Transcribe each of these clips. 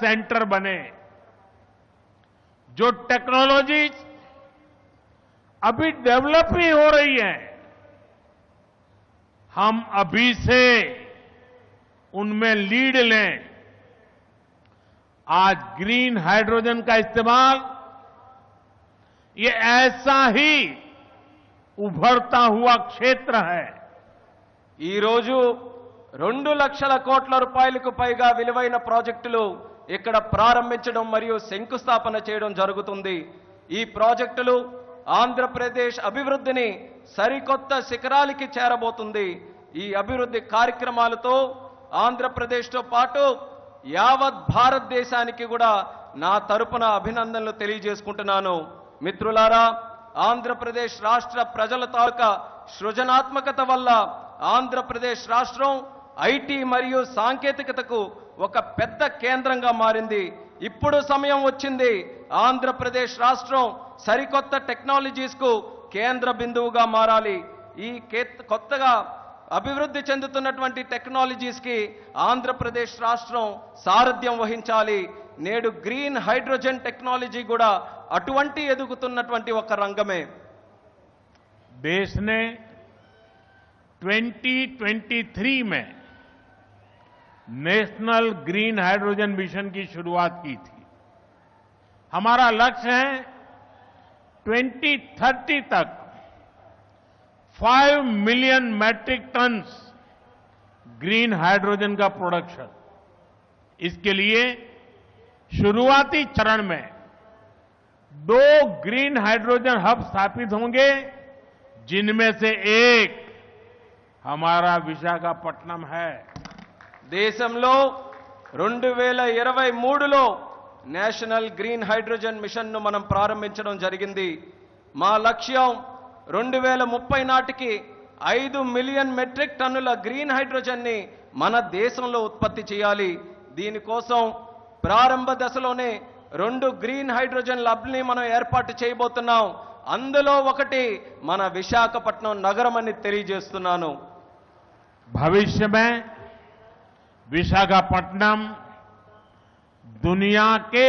Centre बने। जो technologies अभी डेवलप ही हो रही है, हम अभी से उनमें लीड लें। आज ग्रीन हाइड्रोजन का इस्तेमाल ये ऐसा ही उभरता हुआ क्षेत्र है। ఈ రోజు 2 లక్షల కోట్ల రూపాయలకు పైగా విలువైన ప్రాజెక్టులు ఇక్కడ ప్రారంభించడం మరియు శంకుస్థాపన చేయడం జరుగుతుంది. ఈ ప్రాజెక్టులు ఆంధ్రప్రదేశ్ అభివృద్ధిని సరికొత్త శిఖరాలకి చేరబోతుంది. ఈ అభివృద్ధి కార్యక్రమాలతో ఆంధ్రప్రదేశ్తో పాటు యావత్ భారతదేశానికి కూడా నా తరపున అభినందనలు తెలియజేసుకుంటున్నాను. మిత్రులారా, ఆంధ్రప్రదేశ్ రాష్ట్ర ప్రజల తాలూకా సృజనాత్మకత వల్ల ఆంధ్రప్రదేశ్ రాష్ట్రం ఐటీ మరియు సాంకేతికతకు ఒక పెద్ద కేంద్రంగా మారింది. ఇప్పుడు సమయం వచ్చింది ఆంధ్రప్రదేశ్ రాష్ట్రం సరికొత్త టెక్నాలజీస్కు కేంద్ర బిందువుగా మారాలి. ఈ కొత్తగా అభివృద్ధి చెందుతున్నటువంటి టెక్నాలజీస్కి ఆంధ్రప్రదేశ్ రాష్ట్రం సారథ్యం వహించాలి. నేడు గ్రీన్ హైడ్రోజన్ టెక్నాలజీ కూడా అటువంటి ఎదుగుతున్నటువంటి ఒక రంగమే. देश ने 2023 में नेशनल ग्रीन हाइड्रोजन मिशन की शुरुआत की थी। हमारा लक्ष्य है 2030 तक 5 million metric tons green hydrogen का प्रोडक्शन। इसके लिए शुरुआती चरण में 2 ग्रीन हाइड्रोजन हब स्थापित होंगे, जिनमें से एक हमारा विशाखापट्टनम है। దేశంలో 2023లో నేషనల్ గ్రీన్ హైడ్రోజన్ మిషన్ ను మనం ప్రారంభించడం జరిగింది. మా లక్ష్యం 2030 నాటికి 5 మిలియన్ మెట్రిక్ టన్నుల గ్రీన్ హైడ్రోజన్ ని మన దేశంలో ఉత్పత్తి చేయాలి. దీనికోసం ప్రారంభ దశలోనే 2 గ్రీన్ హైడ్రోజన్ ల్యాబ్‌ని మనం ఏర్పాటు చేయబోతున్నాం. అందులో ఒకటి మన విశాఖపట్నం నగరం అని తెలియజేస్తున్నాను. भविष्य में विशाखापट्टनम दुनिया के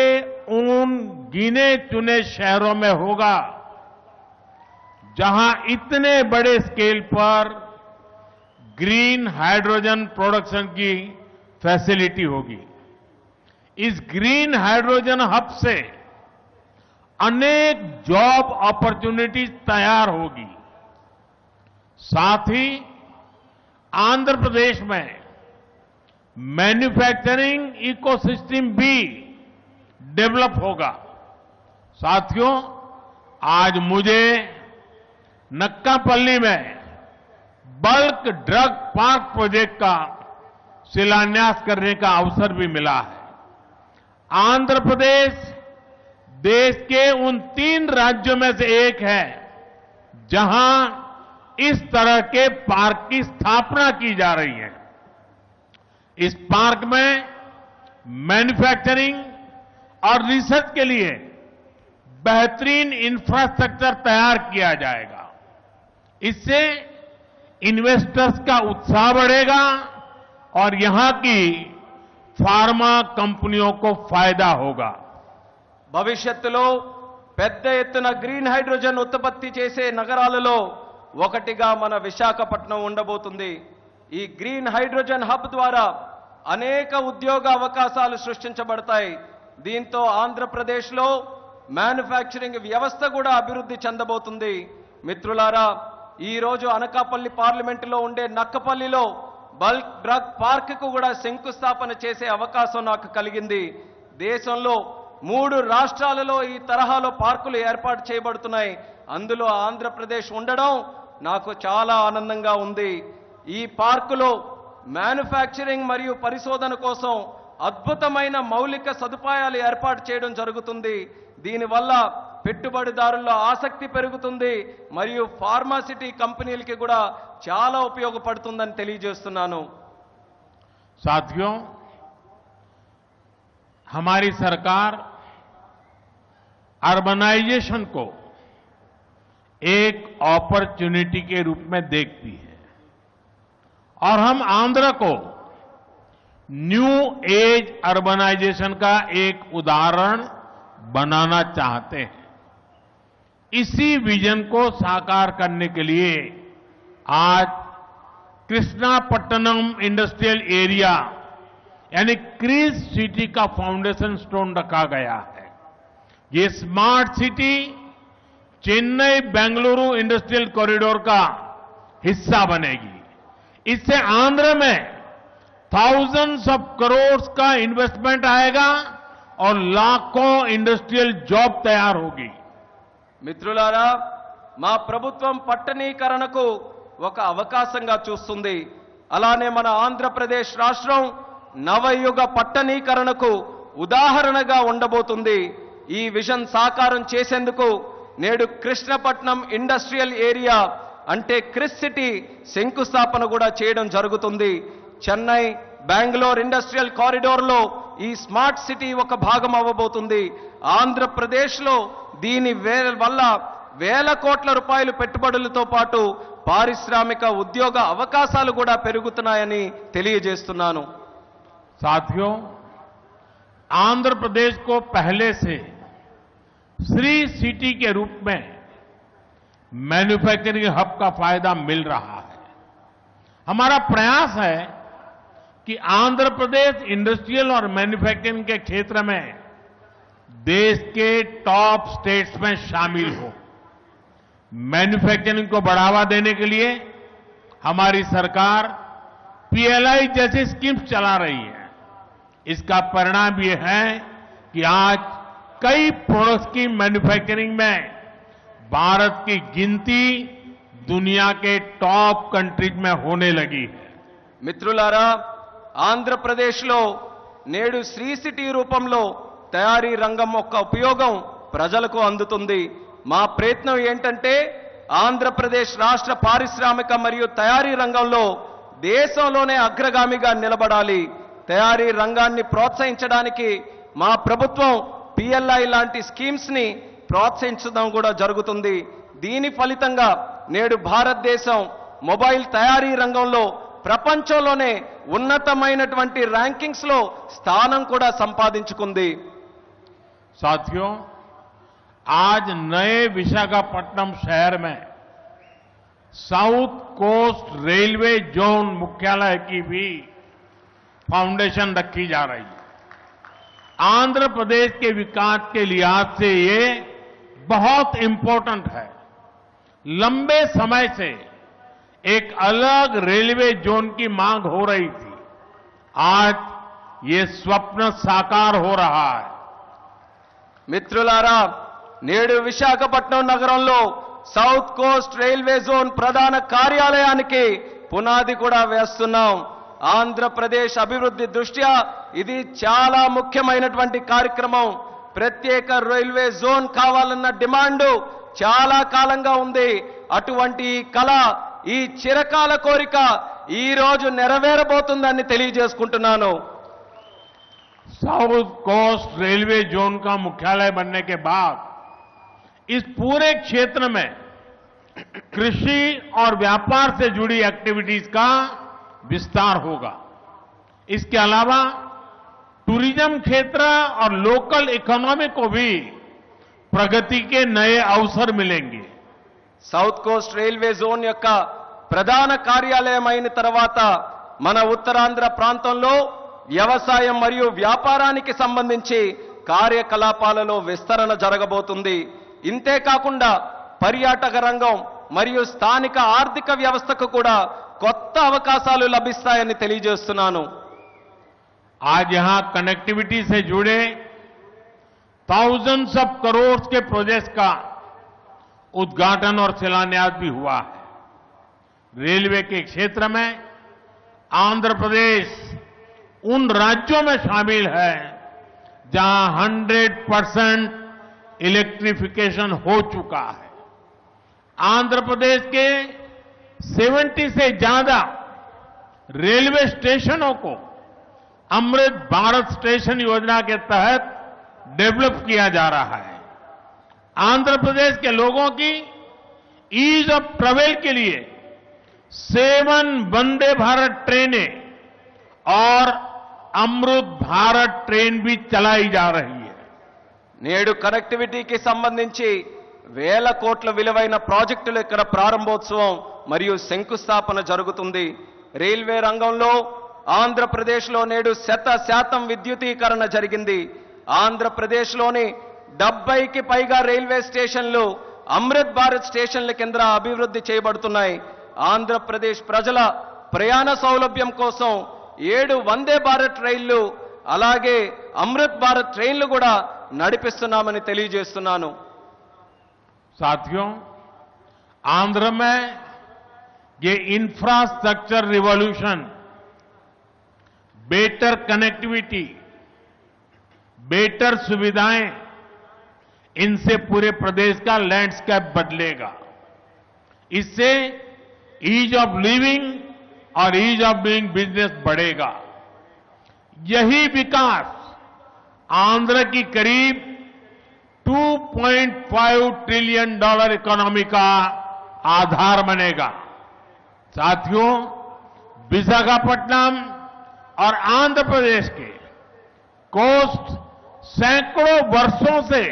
उन गिने चुने शहरों में होगा जहां इतने बड़े स्केल पर ग्रीन हाइड्रोजन प्रोडक्शन की फैसिलिटी होगी। इस ग्रीन हाइड्रोजन हब से अनेक जॉब अपॉर्चुनिटीज तैयार होगी। साथ ही आंध्र प्रदेश में मैन्युफैक्चरिंग इकोसिस्टम भी डेवलप होगा। साथियों, आज मुझे नक्कापल्ली में बल्क ड्रग पार्क प्रोजेक्ट का शिलान्यास करने का अवसर भी मिला है। आंध्र प्रदेश देश के उन 3 राज्यों में से एक है जहां इस तरह के पार्क की स्थापना की जा रही है। इस पार्क में मैन्युफैक्चरिंग और रिसर्च के लिए बेहतरीन इंफ्रास्ट्रक्चर तैयार किया जाएगा। इससे इन्वेस्टर्स का उत्साह बढ़ेगा और यहां की फार्मा कंपनियों को फायदा होगा। భవిష్యత్తులో పెద్ద ఎత్తున గ్రీన్ హైడ్రోజన్ ఉత్పత్తి చేసే నగరాలలో ఒకటిగా మన విశాఖపట్నం ఉండబోతుంది. ఈ గ్రీన్ హైడ్రోజన్ హబ్ ద్వారా అనేక ఉద్యోగ అవకాశాలు సృష్టించబడతాయి. దీంతో ఆంధ్రప్రదేశ్లో మ్యానుఫ్యాక్చరింగ్ వ్యవస్థ కూడా అభివృద్ధి చెందబోతుంది. మిత్రులారా, ఈ రోజు అనకాపల్లి పార్లమెంటులో ఉండే నక్కపల్లిలో బల్క్ డ్రగ్ పార్క్ కు కూడా శంకుస్థాపన చేసే అవకాశం నాకు కలిగింది. దేశంలో 3 రాష్ట్రాలలో ఈ తరహాలో పార్కులు ఏర్పాటు చేయబడుతున్నాయి. అందులో ఆంధ్రప్రదేశ్ ఉండడం నాకు చాలా ఆనందంగా ఉంది. ఈ పార్కులో మ్యానుఫ్యాక్చరింగ్ మరియు పరిశోధన కోసం అద్భుతమైన మౌలిక సదుపాయాలు ఏర్పాటు చేయడం జరుగుతుంది. దీనివల్ల పెట్టుబడిదారుల్లో ఆసక్తి పెరుగుతుంది మరియు ఫార్మాసిటీ కంపెనీలకి కూడా చాలా ఉపయోగపడుతుందని తెలియజేస్తున్నాను. साथियों, हमारी सरकार अर्बनाइजेशन को एक अपॉर्चुनिटी के रूप में देखती है और हम आंध्र को न्यू एज अर्बनाइजेशन का एक उदाहरण बनाना चाहते हैं। इसी विजन को साकार करने के लिए आज कृष्णापट्टनम इंडस्ट्रियल एरिया यानी क्रीज सिटी का फाउंडेशन स्टोन रखा गया है। ये smart city Chennai Bengaluru industrial corridor का हिस्सा बनेगी। इससे आंध्र में थाउजेंड्स ऑफ करोड़ का इन्वेस्टमेंट आएगा और लाखों इंडस्ट्रियल जॉब तैयार होगी। మిత్రులారా, మా ప్రభుత్వం పట్టణీకరణకు ఒక అవకాశంగా చూస్తుంది. అలానే మన ఆంధ్రప్రదేశ్ రాష్ట్రం నవయుగ పట్టణీకరణకు ఉదాహరణగా ఉండబోతుంది. ఈ విజన్ సాకారం చేసేందుకు నేడు కృష్ణపట్నం ఇండస్ట్రియల్ ఏరియా అంటే క్రిస్ సిటీ శంకుస్థాపన కూడా చేయడం జరుగుతుంది. చెన్నై బెంగళూరు ఇండస్ట్రియల్ కారిడోర్లో ఈ స్మార్ట్ సిటీ ఒక భాగం అవ్వబోతుంది. ఆంధ్రప్రదేశ్లో దీని వల్ల వేల కోట్ల రూపాయలు పెట్టుబడులతో పాటు పారిశ్రామిక ఉద్యోగ అవకాశాలు కూడా పెరుగుతున్నాయని తెలియజేస్తున్నాను. साथियों, आंध्र प्रदेश को पहले से श्री सिटी के रूप में मैन्युफैक्चरिंग हब का फायदा मिल रहा है। हमारा प्रयास है कि आंध्र प्रदेश इंडस्ट्रियल और मैन्युफैक्चरिंग के क्षेत्र में देश के टॉप स्टेट्स में शामिल हो। मैन्युफैक्चरिंग को बढ़ावा देने के लिए हमारी सरकार पीएलआई जैसी स्कीम्स चला रही है। इसका परिणाम यह है कि आज कई प्रोडक्ट्स की मैन्युफैक्चरिंग में भारत की गिनती दुनिया के टॉप कंट्रीज में होने लगी है। మిత్రులారా, ఆంధ్రప్రదేశ్లో నేడు శ్రీ సిటీ రూపంలో తయారీ రంగం యొక్క ఉపయోగం ప్రజలకు అందుతుంది. మా ప్రయత్నం ఏంటంటే ఆంధ్రప్రదేశ్ రాష్ట్ర పారిశ్రామిక మరియు తయారీ రంగంలో దేశంలోనే అగ్రగామిగా నిలబడాలి. తయారీ రంగాన్ని ప్రోత్సహించడానికి మా ప్రభుత్వం పిఎల్ఐ లాంటి స్కీమ్స్ ని ప్రోత్సహించడం కూడా జరుగుతుంది. దీని ఫలితంగా నేడు భారతదేశం మొబైల్ తయారీ రంగంలో ప్రపంచంలోనే ఉన్నతమైనటువంటి ర్యాంకింగ్స్ లో స్థానం కూడా సంపాదించుకుంది. साथियों, आज नए विशाखापट्टनम शहर में साउथ कोस्ट रेलवे जोन मुख्यालय की भी फाउंडेशन रखी जा रही है। आंध्र प्रदेश के विकास के लिहाज से ये बहुत इंपॉर्टेंट है। लंबे समय से एक अलग रेलवे जोन की मांग हो रही थी। आज ये स्वप्न साकार हो रहा है। మిత్రులారా, నేడు విశాఖపట్నం నగరంలో సౌత్ కోస్ట్ రైల్వే జోన్ ప్రధాన కార్యాలయానికి పునాది కూడా వేస్తున్నాం. ఆంధ్రప్రదేశ్ అభివృద్ధి దృష్ట్యా ఇది చాలా ముఖ్యమైనటువంటి కార్యక్రమం. ప్రత్యేక రైల్వే జోన్ కావాలన్న డిమాండ్ చాలా కాలంగా ఉంది. అటువంటి ఈ కళ, ఈ చిరకాల కోరిక ఈ రోజు నెరవేరబోతుందని తెలియజేసుకుంటున్నాను. साउथ कोस्ट रेलवे जोन का मुख्यालय बनने के बाद इस पूरे क्षेत्र में कृषि और व्यापार से जुड़ी एक्टिविटीज का विस्तार होगा। इसके अलावा टूरिज्म क्षेत्र और लोकल इकोनॉमी को भी प्रगति के नए अवसर मिलेंगे। సౌత్ కోస్ట్ రైల్వే జోన్ యొక్క ప్రధాన కార్యాలయం అయిన తర్వాత మన ఉత్తరాంధ్ర ప్రాంతంలో వ్యవసాయం మరియు వ్యాపారానికి సంబంధించి కార్యకలాపాలలో విస్తరణ జరగబోతుంది. ఇంతే కాకుండా పర్యాటక రంగం మరియు స్థానిక ఆర్థిక వ్యవస్థకు కూడా కొత్త అవకాశాలు లభిస్తాయని తెలియజేస్తున్నాను. आज यहां कनेक्टिविटी से जुड़े थाउजेंड्स ऑफ करोड़ के प्रोजेक्ट्स का उद्घाटन और शिलान्यास भी हुआ है। रेलवे के क्षेत्र में आंध्र प्रदेश उन राज्यों में शामिल है जहां 100% इलेक्ट्रिफिकेशन हो चुका है। आंध्र प्रदेश के 70 से ज्यादा रेलवे स्टेशनों को अमृत भारत स्टेशन योजना के तहत डेवलप किया जा रहा है। आंध्र प्रदेश के लोगों की ईज ऑफ ट्रेवल के लिए 7 वंदे भारत ट्रेनें और अमृत भारत ट्रेन भी चलाई जा रही है। నేడు కనెక్టివిటీకి సంబంధించి వేల కోట్ల విలువైన ప్రాజెక్టులు ఇక్కడ ప్రారంభోత్సవం మరియు శంకుస్థాపన జరుగుతుంది. రైల్వే రంగంలో ఆంధ్రప్రదేశ్లో నేడు 100% విద్యుదీకరణ జరిగింది. ఆంధ్రప్రదేశ్లోని 70కి పైగా రైల్వే స్టేషన్లు అమృత్ భారత్ స్టేషన్ల కింద అభివృద్ధి చేయబడుతున్నాయి. ఆంధ్రప్రదేశ్ ప్రజల ప్రయాణ సౌలభ్యం కోసం 7 వందే భారత్ రైళ్లు అలాగే అమృత్ భారత్ ట్రైన్లు కూడా నడిపిస్తున్నామని తెలియజేస్తున్నాను. साथियों, आंध्र में ये infrastructure revolution, better connectivity, better सुविधाएं, इनसे पूरे प्रदेश का लैंडस्केप बदलेगा. इससे ईज ऑफ लिविंग और ईज ऑफ डूइंग बिजनेस बढ़ेगा. यही विकास आंध्र की करीब $2.5 ट्रिलियन इकोनॉमी का आधार बनेगा. साथियों, विशाखापट्टनम और आंध्र प्रदेश के कोस्ट सैकड़ों वर्षों से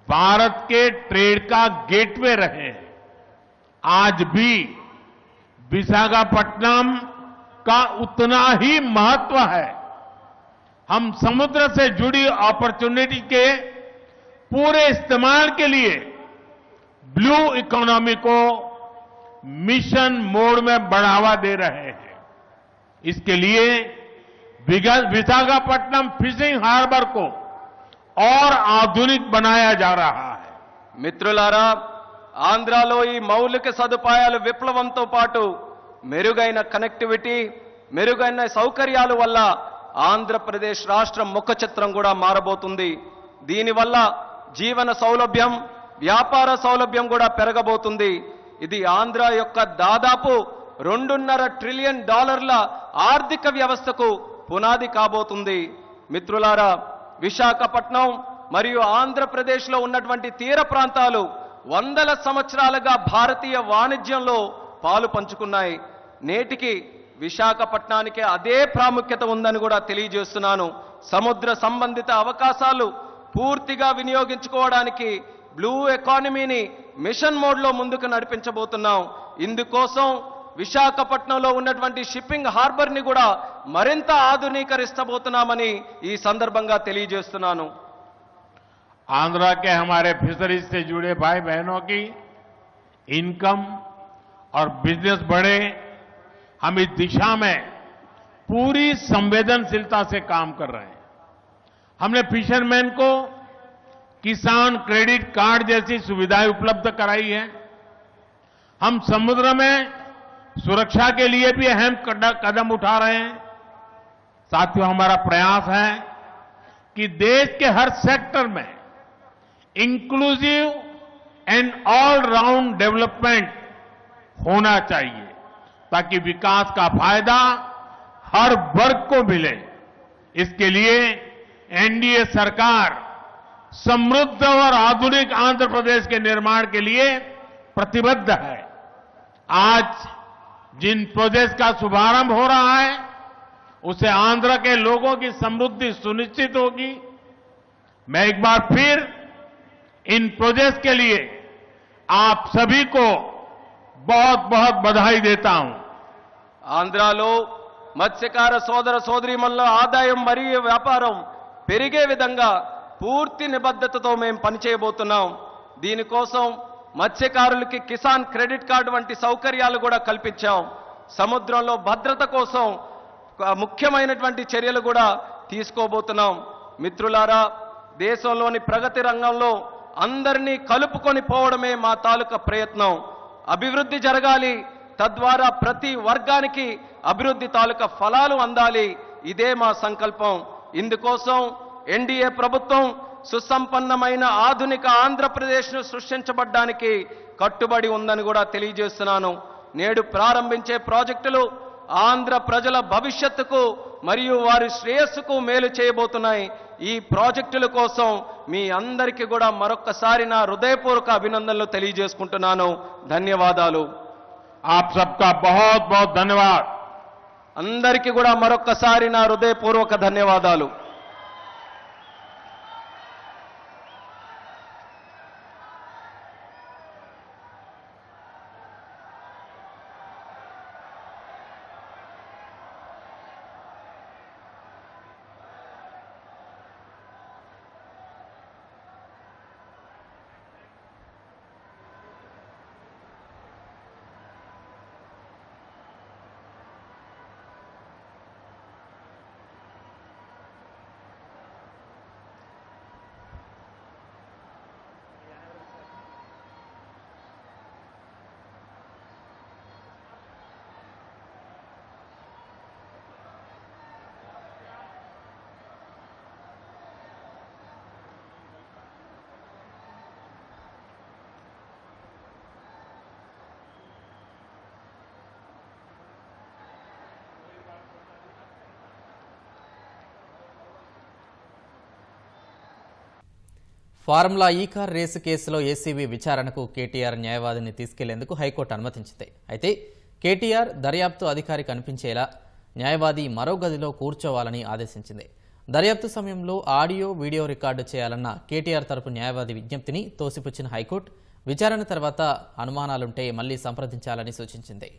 भारत के ट्रेड का गेटवे रहे हैं. आज भी विशाखापट्टनम का उतना ही महत्व है. हम समुद्र से जुड़ी अपॉर्चुनिटी के पूरे इस्तेमाल के लिए ब्लू इकोनॉमी को मिशन मोड में बढ़ावा दे रहे हैं. इसके लिए विशाखापट्टनम फिशिंग हार्बर को और आधुनिक बनाया जा रहा है. మిత్రులారా, ఆంధ్రాలో ఈ మౌలిక సదుపాయాల విప్లవంతో పాటు మెరుగైన కనెక్టివిటీ, మెరుగైన సౌకర్యాల వల్ల ఆంధ్రప్రదేశ్ రాష్ట్రం ముఖ చిత్రం కూడా మారబోతుంది. దీనివల్ల జీవన సౌలభ్యం, వ్యాపార సౌలభ్యం కూడా పెరగబోతుంది. ఇది ఆంధ్ర యొక్క దాదాపు $2.5 ట్రిలియన్ ఆర్థిక వ్యవస్థకు పునాది కాబోతుంది. మిత్రులారా, విశాఖపట్నం మరియు ఆంధ్రప్రదేశ్లో ఉన్నటువంటి తీర ప్రాంతాలు వందల సంవత్సరాలుగా భారతీయ వాణిజ్యంలో పాలు పంచుకున్నాయి. నేటికి విశాఖపట్నానికి అదే ప్రాముఖ్యత ఉందని కూడా తెలియజేస్తున్నాను. సముద్ర సంబంధిత అవకాశాలు పూర్తిగా వినియోగించుకోవడానికి బ్లూ ఎకానమీని మిషన్ మోడ్లో ముందుకు నడిపించబోతున్నాం. ఇందుకోసం విశాఖపట్నంలో ఉన్నటువంటి షిప్పింగ్ హార్బర్ని కూడా మరింత ఆధునీకరిస్తబోతున్నామని ఈ సందర్భంగా తెలియజేస్తున్నాను. आंध्र के हमारे फिशरीज से जुड़े भाई बहनों की इनकम और बिजनेस बढ़े, हम इस दिशा में पूरी संवेदनशीलता से काम कर रहे हैं. हमने फिशरमैन को किसान क्रेडिट कार्ड जैसी सुविधाएं उपलब्ध कराई है. हम समुद्र में सुरक्षा के लिए भी अहम कदम उठा रहे हैं. साथियों, हमारा प्रयास है कि देश के हर सेक्टर में inclusive and all round development होना चाहिए ताकि विकास का फायदा हर वर्ग को मिले. इसके लिए एनडीए सरकार समृद्ध और आधुनिक आंध्र प्रदेश के निर्माण के लिए प्रतिबद्ध है. आज जिन प्रोजेक्ट का शुभारंभ हो रहा है उससे आंध्र के लोगों की समृद्धि सुनिश्चित होगी. मैं एक बार फिर इन प्रोजेक्ट के लिए आप सभी को बहुत बहुत बधाई देता हूं. ఆంధ్రాలో మత్స్యకార సోదర సోదరీమణుల ఆదాయం మరియు వ్యాపారం పెరిగే విధంగా పూర్తి నిబద్ధతతో మేము పనిచేయబోతున్నాం. దీనికోసం మత్స్యకారులకి కిసాన్ క్రెడిట్ కార్డు వంటి సౌకర్యాలు కూడా కల్పించాం. సముద్రంలో భద్రత కోసం ముఖ్యమైనటువంటి చర్యలు కూడా తీసుకోబోతున్నాం. మిత్రులారా, దేశంలోని ప్రగతి రంగంలో అందరినీ కలుపుకొని పోవడమే మా తాలూకా ప్రయత్నం. అభివృద్ధి జరగాలి, తద్వారా ప్రతి వర్గానికి అభివృద్ధి తాలూకా ఫలాలు అందాలి. ఇదే మా సంకల్పం. ఇందుకోసం ఎన్డీఏ ప్రభుత్వం సుసంపన్నమైన ఆధునిక ఆంధ్రప్రదేశ్ను సృష్టించబడ్డానికి కట్టుబడి ఉందని కూడా తెలియజేస్తున్నాను. నేడు ప్రారంభించే ప్రాజెక్టులు ఆంధ్ర ప్రజల భవిష్యత్తుకు మరియు వారి శ్రేయస్సుకు మేలు చేయబోతున్నాయి. ఈ ప్రాజెక్టుల కోసం మీ అందరికీ కూడా మరొక్కసారి నా హృదయపూర్వక అభినందనలు తెలియజేసుకుంటున్నాను. ధన్యవాదాలు. आप सबका बहुत बहुत धन्यवाद. అందరికీ కూడా మరొక్కసారి నా హృదయపూర్వక ధన్యవాదాలు. ఫార్ములా ఈ కార్ రేసు కేసులో ఏసీబీ విచారణకు కేటీఆర్ న్యాయవాదిని తీసుకెళ్లేందుకు హైకోర్టు అనుమతించింది. అయితే కేటీఆర్ దర్యాప్తు అధికారి కనిపించేలా న్యాయవాది మరో గదిలో కూర్చోవాలని ఆదేశించింది. దర్యాప్తు సమయంలో ఆడియో వీడియో రికార్డు చేయాలన్న కేటీఆర్ తరపు న్యాయవాది విజ్ఞప్తిని తోసిపుచ్చిన హైకోర్టు విచారణ తర్వాత అనుమానాలుంటే మళ్లీ సంప్రదించాలని సూచించింది.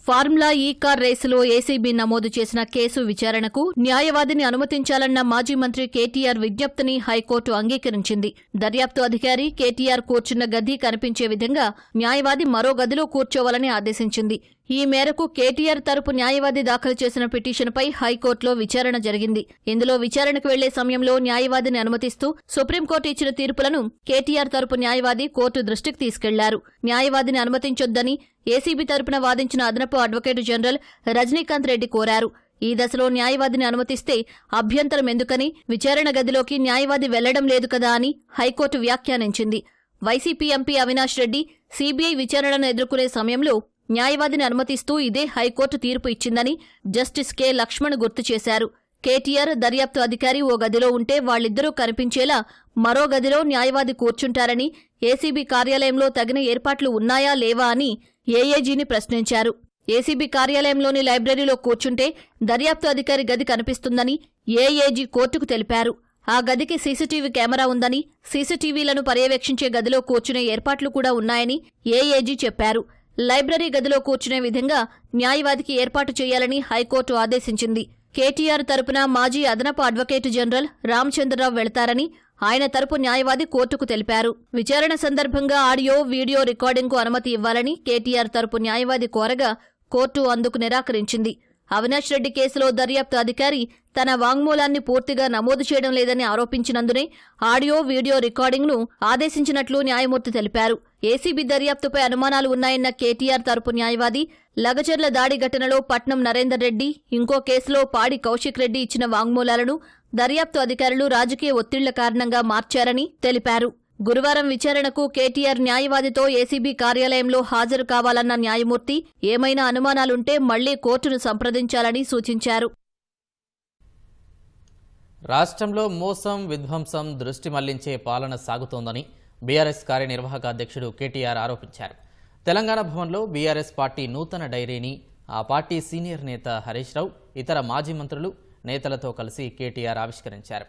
ఫార్ములా ఈ కార్ రేసులో ఏసీబీ నమోదు చేసిన కేసు విచారణకు న్యాయవాదిని అనుమతించాలన్న మాజీ మంత్రి కేటీఆర్ విజ్ఞప్తిని హైకోర్టు అంగీకరించింది. దర్యాప్తు అధికారి కేటీఆర్ కూర్చున్న గది కనిపించే విధంగా న్యాయవాది మరో గదిలో కూర్చోవాలని ఆదేశించింది. ఈ మేరకు కేటీఆర్ తరపు న్యాయవాది దాఖలు చేసిన పిటిషన్పై హైకోర్టులో విచారణ జరిగింది. ఇందులో విచారణకు వెళ్లే సమయంలో న్యాయవాదిని అనుమతిస్తూ సుప్రీంకోర్టు ఇచ్చిన తీర్పులను కేటీఆర్ తరపు న్యాయవాది కోర్టు దృష్టికి తీసుకెళ్లారు. న్యాయవాదిని అనుమతించొద్దని ఏసీబీ తరపున వాదించిన అదనపు అడ్వకేటు జనరల్ రజనీకాంత్ రెడ్డి కోరారు. ఈ దశలో న్యాయవాదిని అనుమతిస్తే అభ్యంతరం ఎందుకని, విచారణ గదిలోకి న్యాయవాది వెళ్లడం లేదు కదా అని హైకోర్టు వ్యాఖ్యానించింది. YCP MP Avinash Reddy CBI విచారణను ఎదుర్కొనే సమయంలో న్యాయవాదిని అనుమతిస్తూ ఇదే హైకోర్టు తీర్పు ఇచ్చిందని జస్టిస్ కె లక్ష్మణ్ గుర్తు చేశారు. కేటీఆర్ దర్యాప్తు అధికారి ఓ గదిలో ఉంటే వాళ్ళిద్దరూ కనిపించేలా మరో గదిలో న్యాయవాది కూర్చుంటారని, ఏసీబీ కార్యాలయంలో తగిన ఏర్పాట్లు ఉన్నాయా లేవా అని ఏఏజీని ప్రశ్నించారు. ఏసీబీ కార్యాలయంలోని లైబ్రరీలో కూర్చుంటే దర్యాప్తు అధికారి గది కనిపిస్తుందని ఏఏజీ కోర్టుకు తెలిపారు. ఆ గదికి సీసీటీవీ కెమెరా ఉందని, సీసీటీవీలను పర్యవేక్షించే గదిలో కూర్చునే ఏర్పాట్లు కూడా ఉన్నాయని ఏఏజీ చెప్పారు. లైబ్రరీ గదిలో కూర్చునే విధంగా న్యాయవాదికి ఏర్పాటు చేయాలని హైకోర్టు ఆదేశించింది. కేటీఆర్ తరపున మాజీ అదనపు అడ్వకేటు జనరల్ రామచంద్రరావు వెళతారని ఆయన తరపు న్యాయవాది కోర్టుకు తెలిపారు. విచారణ సందర్భంగా ఆడియో వీడియో రికార్డింగ్కు అనుమతి ఇవ్వాలని కేటీఆర్ తరపు న్యాయవాది కోరగా కోర్టు అందుకు నిరాకరించింది. అవినాష్ రెడ్డి కేసులో దర్యాప్తు అధికారి తన వాంగ్మూలాన్ని పూర్తిగా నమోదు చేయడం లేదని ఆరోపించినందునే ఆడియో వీడియో రికార్డింగ్ను ఆదేశించినట్లు న్యాయమూర్తి తెలిపారు. ఏసీబీ దర్యాప్తుపై అనుమానాలు ఉన్నాయన్న కేటీఆర్ తరపు న్యాయవాది లగచర్ల దాడి ఘటనలో పట్నం నరేందర్ రెడ్డి, ఇంకో కేసులో పాడి కౌశిక్ రెడ్డి ఇచ్చిన వాంగ్మూలాలను దర్యాప్తు అధికారులు రాజకీయ ఒత్తిళ్ల కారణంగా మార్చారని తెలిపారు. గురువారం విచారణకు కేటీఆర్ న్యాయవాదితో ఏసీబీ కార్యాలయంలో హాజరు కావాలన్న న్యాయమూర్తి ఏమైనా అనుమానాలుంటే మళ్లీ కోర్టును సంప్రదించాలని సూచించారు. రాష్ట్రంలో మోసం, విధ్వంసం దృష్టి మళ్లించే పాలన సాగుతోందని బీఆర్ఎస్ కార్యనిర్వాహక అధ్యక్షుడు కేటీఆర్ ఆరోపించారు. తెలంగాణ భవన్లో బీఆర్ఎస్ పార్టీ నూతన డైరీని ఆ పార్టీ సీనియర్ నేత హరీష్ రావు, ఇతర మాజీ మంత్రులు, నేతలతో కలిసి కేటీఆర్ ఆవిష్కరించారు.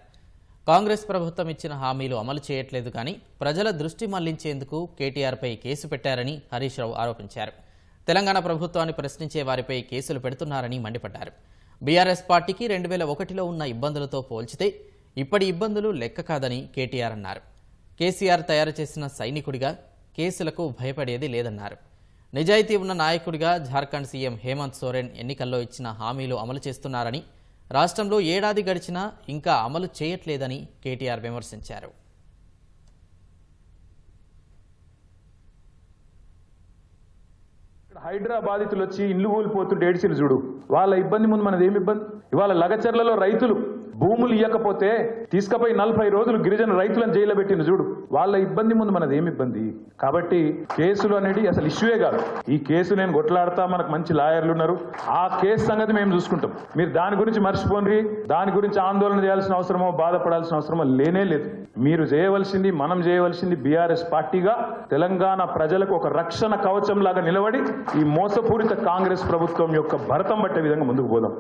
కాంగ్రెస్ ప్రభుత్వం ఇచ్చిన హామీలు అమలు చేయట్లేదు కానీ ప్రజల దృష్టి మళ్లించేందుకు కేటీఆర్పై కేసు పెట్టారని హరీష్ రావు ఆరోపించారు. తెలంగాణ ప్రభుత్వాన్ని ప్రశ్నించే వారిపై కేసులు పెడుతున్నారని మండిపడ్డారు. బీఆర్ఎస్ పార్టీకి 2001లో ఉన్న ఇబ్బందులతో పోల్చితే ఇప్పటి ఇబ్బందులు లెక్క కాదని కేటీఆర్ అన్నారు. కేసీఆర్ తయారు చేసిన సైనికుడిగా కేసులకు భయపడేది లేదన్నారు. నిజాయితీ ఉన్న నాయకుడిగా జార్ఖండ్ సీఎం హేమంత్ సోరెన్ ఎన్నికల్లో ఇచ్చిన హామీలు అమలు చేస్తున్నారని, రాష్ట్రంలో ఏడాది గడిచినా ఇంకా అమలు చేయట్లేదని కేటీఆర్ విమర్శించారు. హైడ్రా బాధితులు వచ్చి ఇల్లు కూలిపోతుంటే ఏడ్చిలు చూడు, వాళ్ళ ఇబ్బంది ముందు మనది ఏమి ఇబ్బంది? ఇవాళ లగచర్లలో రైతులు భూములు ఇవ్వకపోతే తీసుకుపోయి 40 రోజులు గిరిజన రైతులను జైల్లో పెట్టిన చూడు, వాళ్ళ ఇబ్బంది ముందు మనది ఏమి ఇబ్బంది. కాబట్టి కేసులు అనేది అసలు ఇష్యూయే కాదు. ఈ కేసు నేను కొట్లాడతా, మనకు మంచి లాయర్లు ఉన్నారు, ఆ కేసు సంగతి మేము చూసుకుంటాం. మీరు దాని గురించి మర్చిపోండి, దాని గురించి ఆందోళన చేయాల్సిన అవసరమో బాధపడాల్సిన అవసరమో లేనే లేదు. మీరు చేయవలసింది, మనం చేయవలసింది బీఆర్ఎస్ పార్టీగా తెలంగాణ ప్రజలకు ఒక రక్షణ కవచం లాగా నిలబడి ఈ మోసపూరిత కాంగ్రెస్ ప్రభుత్వం యొక్క భరతం పట్టే విధంగా ముందుకు పోదాం.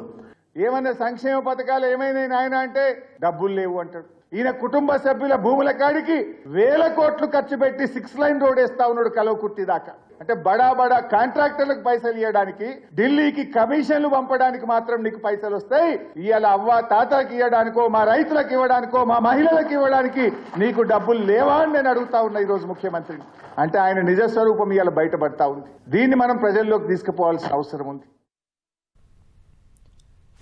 ఏమన్నా సంక్షేమ పథకాలు ఏమైనా నాయన అంటే డబ్బులు లేవు అంటాడు. ఈయన కుటుంబ సభ్యుల భూముల కాడికి 1000 కోట్లు ఖర్చు పెట్టి 6 లైన్ రోడ్ వేస్తా ఉన్నాడు కలవకుర్తి దాకా. అంటే బడా కాంట్రాక్టర్లకు పైసలు ఇవ్వడానికి, ఢిల్లీకి కమిషన్లు పంపడానికి మాత్రం నీకు పైసలు వస్తాయి. ఇవాళ అవ్వ తాతకి ఇవ్వడానికో, మా రైతులకు ఇవ్వడానికో, మా మహిళలకు ఇవ్వడానికి నీకు డబ్బులు లేవా అని నేను అడుగుతా ఉన్నా ఈరోజు ముఖ్యమంత్రిని. అంటే ఆయన నిజస్వరూపం ఇవాళ బయటపడతా ఉంది. దీన్ని మనం ప్రజల్లోకి తీసుకుపోవాల్సిన అవసరం ఉంది.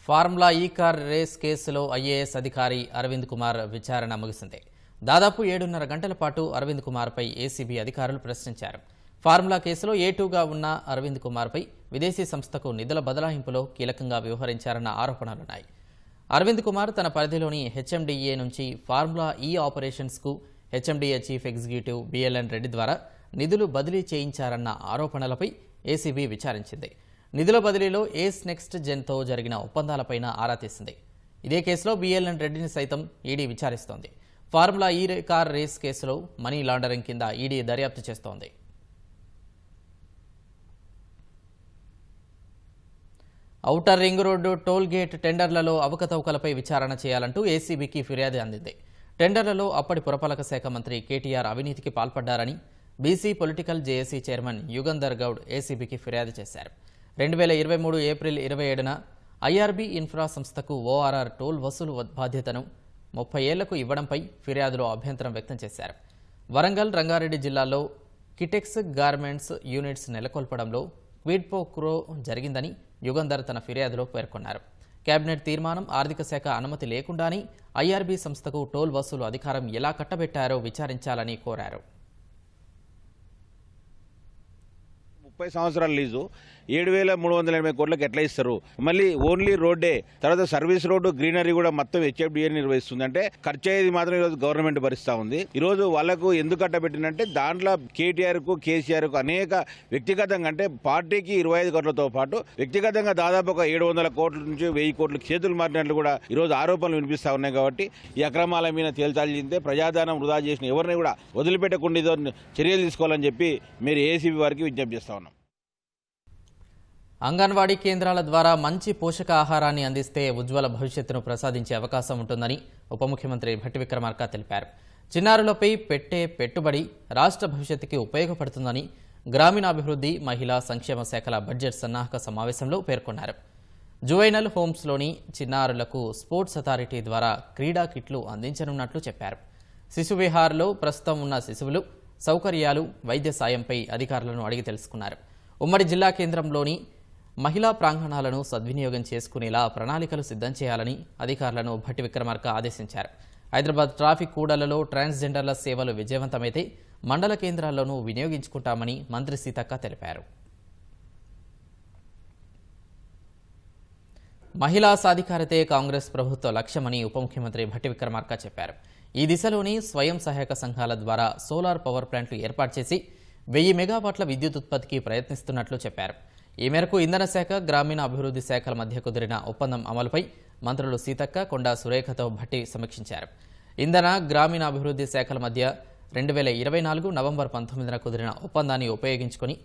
ఫార్ములా ఈ కార్ రేస్ కేసులో ఐఏఎస్ అధికారి అరవింద్ కుమార్ విచారణ ముగిసింది. దాదాపు 7.5 గంటల పాటు అరవింద్ కుమార్పై ఏసీబీ అధికారులు ప్రశ్నించారు. ఫార్ములా కేసులో A2గా ఉన్న అరవింద్ కుమార్పై విదేశీ సంస్థకు నిధుల బదలాయింపులో కీలకంగా వ్యవహరించారన్న ఆరోపణలున్నాయి. అరవింద్ కుమార్ తన పరిధిలోని హెచ్ఎండిఏ నుంచి ఫార్ములా ఈ ఆపరేషన్స్కు HMDA chief executive BLN Reddy ద్వారా నిధులు బదిలీ చేయించారన్న ఆరోపణలపై ఏసీబీ విచారించింది. నిధుల బదిలీలో ఏస్ నెక్స్ట్ జెన్తో జరిగిన ఒప్పందాలపైన ఆరా తీసింది. ఇదే కేసులో బిఎల్ఎన్ రెడ్డిని సైతం ఈడీ విచారిస్తోంది. ఫార్ములా ఈ కార్ రేస్ కేసులో మనీ లాండరింగ్ కింద ఈడీ దర్యాప్తు చేస్తోంది. Outer ring road toll gate టెండర్లలో అవకతవకలపై విచారణ చేయాలంటూ ఏసీబీకి ఫిర్యాదు అందింది. టెండర్లలో అప్పటి పురపాలక శాఖ మంత్రి కేటీఆర్ అవినీతికి పాల్పడ్డారని BC political JAC chairman Yugandhar Goud ఏసీబీకి ఫిర్యాదు చేశారు. 2023 ఏప్రిల్ 27న ఐఆర్బీ ఇన్ఫ్రా సంస్థకు ఓఆర్ఆర్ టోల్ వసూలు బాధ్యతను 30 ఏళ్లకు ఇవ్వడంపై ఫిర్యాదులో అభ్యంతరం వ్యక్తం చేశారు. వరంగల్, రంగారెడ్డి జిల్లాల్లో కిటెక్స్ గార్మెంట్స్ యూనిట్స్ నెలకొల్పడంలో క్విడ్ ప్రో క్వో జరిగిందని యుగంధర్ తన ఫిర్యాదులో పేర్కొన్నారు. కేబినెట్ తీర్మానం, ఆర్థిక శాఖ అనుమతి లేకుండానే ఐఆర్బీ సంస్థకు టోల్ వసూలు అధికారం ఎలా కట్టబెట్టారో విచారించాలని కోరారు. 30 సంవత్సరాల లీజు 7,380 కోట్లకు ఎట్లా ఇస్తారు? మళ్ళీ ఓన్లీ రోడ్డే, తర్వాత సర్వీస్ రోడ్డు, గ్రీనరీ కూడా మొత్తం హెచ్ఎఫ్డిఏ నిర్వహిస్తుంది. అంటే ఖర్చు అయ్యేది మాత్రం ఈరోజు గవర్నమెంట్ భరిస్తూ ఉంది. ఈరోజు వాళ్ళకు ఎందుకు కట్టబెట్టినంటే దాంట్లో కేటీఆర్కు, కేసీఆర్కు అనేక వ్యక్తిగతంగా, అంటే పార్టీకి 25 కోట్లతో పాటు వ్యక్తిగతంగా దాదాపు ఒక 700 కోట్ల నుంచి 1000 కోట్లు చేతులు మారినట్లు కూడా ఈరోజు ఆరోపణలు వినిపిస్తూ ఉన్నాయి. కాబట్టి ఈ అక్రమాల మీద తేల్చాల్సిందే, ప్రజాధనం వృధా చేసిన ఎవరిని కూడా వదిలిపెట్టకుండా చర్యలు తీసుకోవాలని చెప్పి మీరు ఏసీబీ వారికి విజ్ఞప్తి చేస్తా ఉన్నాం. అంగన్వాడీ కేంద్రాల ద్వారా మంచి పోషకాహారాన్ని అందిస్తే ఉజ్వల భవిష్యత్తును ప్రసాదించే అవకాశం ఉంటుందని ఉప ముఖ్యమంత్రి భట్టి విక్రమార్క తెలిపారు. చిన్నారులపై పెట్టే పెట్టుబడి రాష్ట్ర భవిష్యత్తుకి ఉపయోగపడుతుందని గ్రామీణాభివృద్ధి, మహిళా సంక్షేమ శాఖల బడ్జెట్ సన్నాహక సమావేశంలో పేర్కొన్నారు. జువైనల్ హోమ్స్లోని చిన్నారులకు స్పోర్ట్స్ అథారిటీ ద్వారా క్రీడా కిట్లు అందించనున్నట్లు చెప్పారు. శిశు విహార్లో ప్రస్తుతం ఉన్న శిశువులు, సౌకర్యాలు, వైద్య సాయంపై అధికారులను అడిగి తెలుసుకున్నారు. ఉమ్మడి జిల్లా కేంద్రంలోని మహిళా ప్రాంగణాలను సద్వినియోగం చేసుకునేలా ప్రణాళికలు సిద్ధం చేయాలని అధికారులను భట్టి విక్రమార్క ఆదేశించారు. హైదరాబాద్ ట్రాఫిక్ కూడళ్లలో ట్రాన్స్జెండర్ల సేవలు విజయవంతమైతే మండల కేంద్రాల్లోనూ వినియోగించుకుంటామని మంత్రి సీతక్క తెలిపారు. మహిళా సాధికారతే కాంగ్రెస్ ప్రభుత్వ లక్ష్యమని ఉప ముఖ్యమంత్రి భట్టి విక్రమార్క చెప్పారు. ఈ దిశలోని స్వయం సహాయక సంఘాల ద్వారా సోలార్ పవర్ ప్లాంట్లు ఏర్పాటు చేసి 1000 మెగావాట్ల విద్యుత్ ఉత్పత్తికి ప్రయత్నిస్తున్నట్లు చెప్పారు. ఈ మేరకు ఇంధన శాఖ, గ్రామీణ అభివృద్ధి శాఖల మధ్య కుదిరిన ఒప్పందం అమలుపై మంత్రులు సీతక్క, కొండా సురేఖతో భట్టి సమీక్షించారు. ఇంధన, గ్రామీణాభివృద్ధి శాఖల మధ్య 2024 నవంబర్ 19న కుదిరిన ఒప్పందాన్ని ఉపయోగించుకుని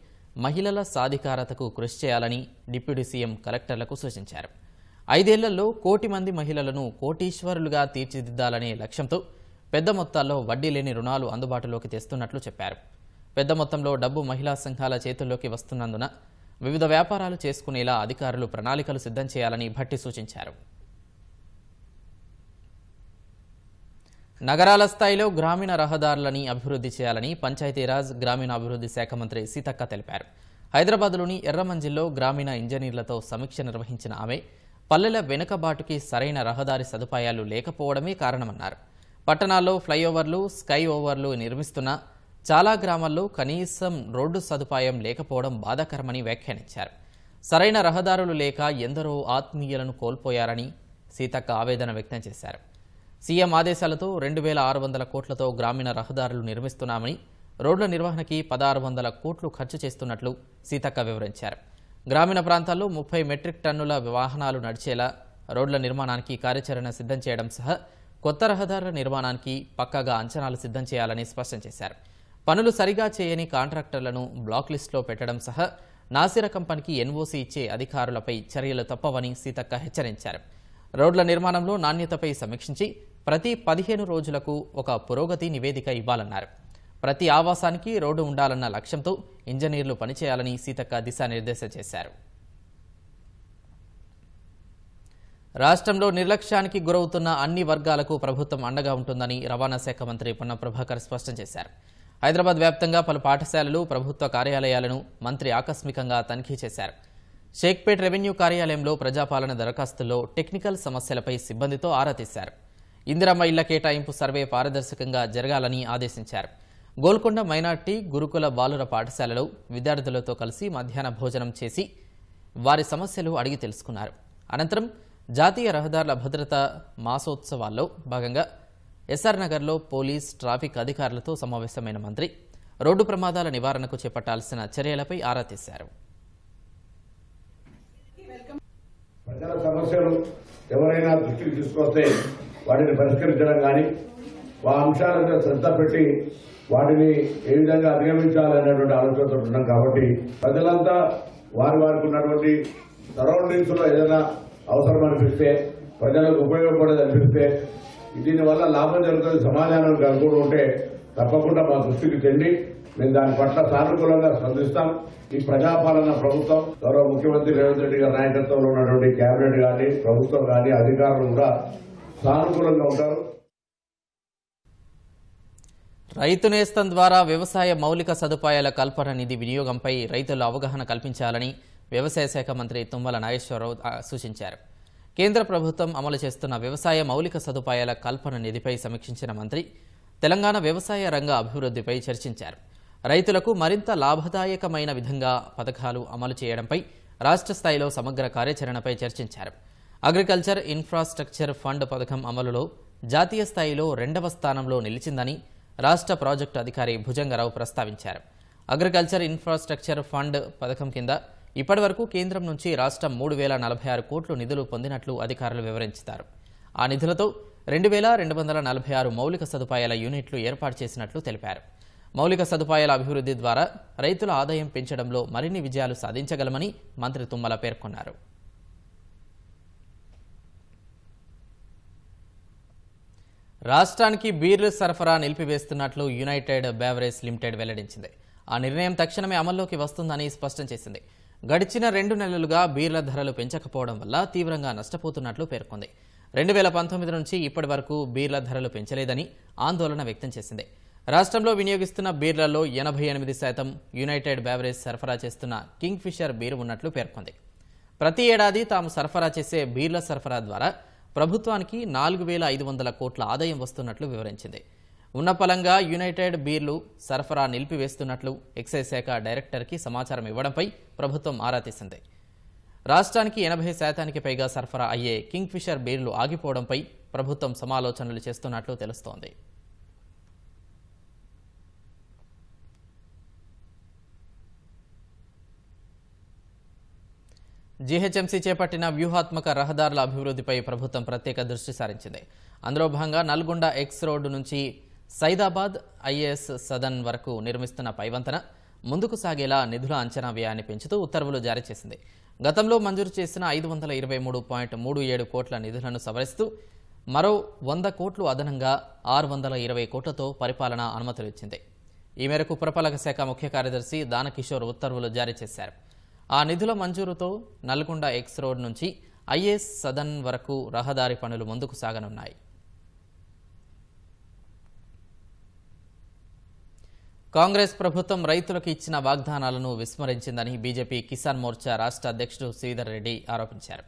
మహిళల సాధికారతకు కృషి చేయాలని డిప్యూటీ సీఎం కలెక్టర్లకు సూచించారు. 5 ఏళ్లలో 1 కోటి మంది మహిళలను కోటీశ్వరులుగా తీర్చిదిద్దాలనే లక్ష్యంతో పెద్ద మొత్తాల్లో వడ్డీ లేని రుణాలు అందుబాటులోకి తెస్తున్నట్లు చెప్పారు. పెద్ద మొత్తంలో డబ్బు మహిళా సంఘాల చేతుల్లోకి వస్తున్నందున వివిధ వ్యాపారాలు చేసుకునేలా అధికారులు ప్రణాళికలు సిద్ధం చేయాలని భట్టి సూచించారు. నగరాల స్థాయిలో గ్రామీణ రహదారులని అభివృద్ధి చేయాలని పంచాయతీరాజ్, గ్రామీణాభివృద్ధి శాఖ మంత్రి సీతక్క తెలిపారు. హైదరాబాద్లోని ఎర్రమంజిల్లో గ్రామీణ ఇంజనీర్లతో సమీక్ష నిర్వహించిన ఆమె పల్లెల వెనుకబాటుకి సరైన రహదారి సదుపాయాలు లేకపోవడమే కారణమన్నారు. పట్టణాల్లో ఫ్లైఓవర్లు, స్కై ఓవర్లు నిర్మిస్తున్నా చాలా గ్రామాల్లో కనీసం రోడ్డు సదుపాయం లేకపోవడం బాధాకరమని వ్యాఖ్యానించారు. సరైన రహదారులు లేక ఎందరో ఆత్మీయులను కోల్పోయారని, సీతక్క ఆవేదన వ్యక్తం చేశారు. సీఎం ఆదేశాలతో 2,600 కోట్లతో గ్రామీణ రహదారులు నిర్మిస్తున్నామని, రోడ్ల నిర్వహణకి 1,600 కోట్లు ఖర్చు చేస్తున్నట్లు సీతక్క వివరించారు. గ్రామీణ ప్రాంతాల్లో 30 మెట్రిక్ టన్నుల వాహనాలు నడిచేలా రోడ్ల నిర్మాణానికి కార్యాచరణ సిద్ధం చేయడం సహా కొత్త రహదారుల నిర్మాణానికి పక్కాగా అంచనాలు సిద్ధం చేయాలని స్పష్టం చేశారు. పనులు సరిగా చేయని కాంట్రాక్టర్లను బ్లాక్ లిస్టులో పెట్టడం సహా నాసిరకం పనికి ఎన్ఓసీ ఇచ్చే అధికారులపై చర్యలు తప్పవని సీతక్క హెచ్చరించారు. రోడ్ల నిర్మాణంలో నాణ్యతపై సమీక్షించి ప్రతి 15 రోజులకు ఒక పురోగతి నివేదిక ఇవ్వాలన్నారు. ప్రతి ఆవాసానికి రోడ్డు ఉండాలన్న లక్ష్యంతో ఇంజనీర్లు పనిచేయాలని సీతక్క దిశానిర్దేశం చేశారు. రాష్ట్రంలో నిర్లక్ష్యానికి గురవుతున్న అన్ని వర్గాలకు ప్రభుత్వం అండగా ఉంటుందని రవాణా శాఖ మంత్రి పొన్నం ప్రభాకర్ స్పష్టం చేశారు. హైదరాబాద్ వ్యాప్తంగా పలు పాఠశాలలు, ప్రభుత్వ కార్యాలయాలను మంత్రి ఆకస్మికంగా తనిఖీ చేశారు. షేక్పేట్ రెవెన్యూ కార్యాలయంలో ప్రజాపాలన దరఖాస్తుల్లో టెక్నికల్ సమస్యలపై సిబ్బందితో ఆరా తీశారు. ఇందిరమ్మ ఇళ్ల కేటాయింపు సర్వే పారదర్శకంగా జరగాలని ఆదేశించారు. గోల్కొండ మైనార్టీ గురుకుల బాలుర పాఠశాలలో విద్యార్థులతో కలిసి మధ్యాహ్న భోజనం చేసి వారి సమస్యలు అడిగి తెలుసుకున్నారు. అనంతరం జాతీయ రహదారుల భద్రతా మాసోత్సవాల్లో భాగంగా ఎస్ఆర్ నగర్లో పోలీస్, ట్రాఫిక్ అధికారులతో సమావేశమైన మంత్రి రోడ్డు ప్రమాదాల నివారణకు చేపట్టాల్సిన చర్యలపై ఆరా తీశారు. ప్రజల సమస్యలు ఎవరైనా దృష్టికి తీసుకొస్తే వాటిని పరిష్కరించడం కానీ, ఆ అంశాల మీద శ్రద్ధ పెట్టి వాటిని ఏ విధంగా అధిగమించాలనేటువంటి ఆలోచనతో ఉన్నాం. కాబట్టి ప్రజలంతా వారికి ఉన్నటువంటి సరౌండింగ్స్ లో ఏదైనా అవసరం అనిపిస్తే, ప్రజలకు ఉపయోగపడేది అనిపిస్తే, దీనివల్ల లాభం జరుగుతుంది, సమాధానం అనుకుంటుంటే తప్పకుండా మా దృష్టికి చెంది మేము దాని పట్ల సానుకూలంగా స్పందిస్తాం. ఈ ప్రజాపాలన ప్రభుత్వం, గౌరవ ముఖ్యమంత్రి రేవంత్ రెడ్డి గారి నాయకత్వంలో ఉన్నటువంటి కేబినెట్ కానీ, ప్రభుత్వం కానీ, అధికారులు కూడా సానుకూలంగా ఉంటారు. రైతు నేస్తం ద్వారా వ్యవసాయ మౌలిక సదుపాయాల కల్పన నిధి వినియోగంపై రైతులు అవగాహన కల్పించాలని వ్యవసాయ శాఖ మంత్రి తుమ్మల నాగేశ్వరరావు సూచించారు. కేంద్ర ప్రభుత్వం అమలు చేస్తున్న వ్యవసాయ మౌలిక సదుపాయాల కల్పన నిధిపై సమీక్షించిన మంత్రి తెలంగాణ వ్యవసాయ రంగ అభివృద్ధిపై చర్చించారు. రైతులకు మరింత లాభదాయకమైన విధంగా పథకాలు అమలు చేయడంపై రాష్ట్ర స్థాయిలో సమగ్ర కార్యాచరణపై చర్చించారు. అగ్రికల్చర్ ఇన్ఫ్రాస్ట్రక్చర్ ఫండ్ పథకం అమలులో జాతీయ స్థాయిలో 2వ స్థానంలో నిలిచిందని రాష్ట్ర ప్రాజెక్టు అధికారి భుజంగరావు ప్రస్తావించారు. అగ్రికల్చర్ ఇన్ఫ్రాస్ట్రక్చర్ ఫండ్ పథకం కింద ఇప్పటివరకు కేంద్రం నుంచి రాష్ట్రం 3,046 కోట్లు నిధులు పొందినట్లు అధికారులు వివరించారు. ఆ నిధులతో 2,246 మౌలిక సదుపాయాల యూనిట్లు ఏర్పాటు చేసినట్లు తెలిపారు. మౌలిక సదుపాయాల అభివృద్ధి ద్వారా రైతుల ఆదాయం పెంచడంలో మరిన్ని విజయాలు సాధించగలమని మంత్రి తుమ్మల పేర్కొన్నారు. రాష్ట్రానికి బీర్ల సరఫరా నిలిపివేస్తున్నట్లు యునైటెడ్ బెవరేజ్ లిమిటెడ్ వెల్లడించింది. ఆ నిర్ణయం తక్షణమే అమల్లోకి వస్తుందని స్పష్టం చేసింది. గడిచిన 2 నెలలుగా బీర్ల ధరలు పెంచకపోవడం వల్ల తీవ్రంగా నష్టపోతున్నట్లు పేర్కొంది. 2019 నుంచి ఇప్పటి వరకు బీర్ల ధరలు పెంచలేదని ఆందోళన వ్యక్తం చేసింది. రాష్ట్రంలో వినియోగిస్తున్న బీర్లలో 88% యునైటెడ్ బెవరేజ్ సరఫరా చేస్తున్న కింగ్ ఫిషర్ బీర్ ఉన్నట్లు పేర్కొంది. ప్రతి ఏడాది తాము సరఫరా చేసే బీర్ల సరఫరా ద్వారా ప్రభుత్వానికి 4,500 కోట్ల ఆదాయం వస్తున్నట్లు వివరించింది. ఉన్నపలంగా యునైటెడ్ బీర్లు సరఫరా నిలిపివేస్తున్నట్లు ఎక్సైజ్ శాఖ డైరెక్టర్కి సమాచారం ఇవ్వడంపై ప్రభుత్వం ఆరా తీసింది. రాష్ట్రానికి 80% పైగా సరఫరా అయ్యే కింగ్ ఫిషర్ బీర్లు ఆగిపోవడంపై ప్రభుత్వం సమాలోచనలు చేస్తున్నట్లు తెలుస్తోంది. జీహెచ్ఎంసీ చేపట్టిన వ్యూహాత్మక రహదారుల అభివృద్ధిపై ప్రభుత్వం ప్రత్యేక దృష్టి సారించింది. అందులో భాగంగా నల్గొండ ఎక్స్ రోడ్డు నుంచి సైదాబాద్ ఐఏఎస్ సదన్ వరకు నిర్మిస్తున్న పైవంతన ముందుకు సాగేలా నిధుల అంచనా వ్యయాన్ని పెంచుతూ ఉత్తర్వులు జారీ చేసింది. గతంలో మంజూరు చేసిన 523.37 కోట్ల నిధులను సవరిస్తూ మరో 100 కోట్లు అదనంగా 620 కోట్లతో పరిపాలనా అనుమతులు ఇచ్చింది. ఈ మేరకు పురపాలక శాఖ ముఖ్య కార్యదర్శి దానకిషోర్ ఉత్తర్వులు జారీ చేశారు. ఆ నిధుల మంజూరుతో నల్గొండ ఎక్స్ రోడ్ నుంచి ఐఏఎస్ సదన్ వరకు రహదారి పనులు ముందుకు సాగనున్నాయి. కాంగ్రెస్ ప్రభుత్వం రైతులకు ఇచ్చిన వాగ్దానాలను విస్మరించిందని బీజేపీ కిసాన్ మోర్చా రాష్ట్ర అధ్యక్షుడు శ్రీధర్ రెడ్డి ఆరోపించారు.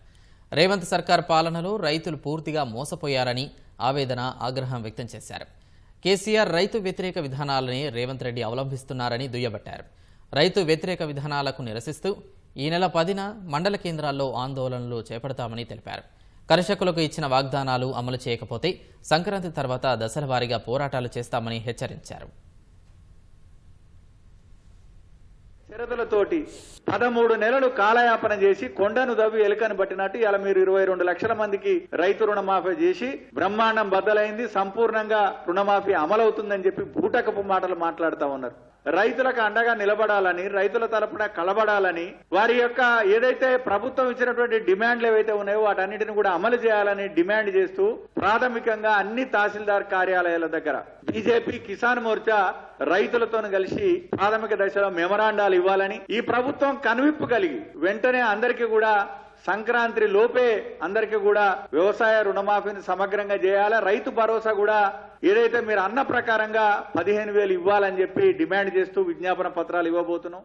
రేవంత్ సర్కార్ పాలనలో రైతులు పూర్తిగా మోసపోయారని ఆవేదన, ఆగ్రహం వ్యక్తం చేశారు. కేసీఆర్ రైతు వ్యతిరేక విధానాలని రేవంత్ రెడ్డి అవలంబిస్తున్నారని దుయ్యబట్టారు. రైతు వ్యతిరేక విధానాలకు నిరసిస్తూ ఈ నెల 10న మండల కేంద్రాల్లో ఆందోళనలు చేపడతామని తెలిపారు. కర్షకులకు ఇచ్చిన వాగ్దానాలు అమలు చేయకపోతే సంక్రాంతి తర్వాత దశల వారీగా పోరాటాలు చేస్తామని హెచ్చరించారు. షరతులతోటి 13 నెలలు కాలయాపన చేసి కొండను దవ్వి ఎలుకను పట్టినట్టు ఇలా మీరు 22 లక్షల మందికి రైతు రుణమాఫీ చేసి బ్రహ్మాండం బద్దలైంది, సంపూర్ణంగా రుణమాఫీ అమలవుతుందని చెప్పి బూటకపు మాటలు మాట్లాడుతూ ఉన్నారు. రైతులకు అండగా నిలబడాలని, రైతుల తరపున కలబడాలని, వారి యొక్క ఏదైతే ప్రభుత్వం ఇచ్చినటువంటి డిమాండ్లు ఏవైతే ఉన్నాయో వాటన్నిటిని కూడా అమలు చేయాలని డిమాండ్ చేస్తూ ప్రాథమికంగా అన్ని తహసీల్దార్ కార్యాలయాల దగ్గర బీజేపీ కిసాన్ మోర్చా రైతులతో కలిసి ప్రాథమిక దశలో మెమరాండాలు ఇవ్వాలని, ఈ ప్రభుత్వం కనువిప్పు కలిగి వెంటనే అందరికీ కూడా సంక్రాంతి లోపే అందరికీ కూడా వ్యవసాయ రుణమాఫీని సమగ్రంగా చేయాలా, రైతు భరోసా కూడా ఏదైతే మీరు అన్న ప్రకారంగా 15,000 ఇవ్వాలని చెప్పి డిమాండ్ చేస్తూ విజ్ఞాపన పత్రాలు ఇవ్వబోతున్నాం.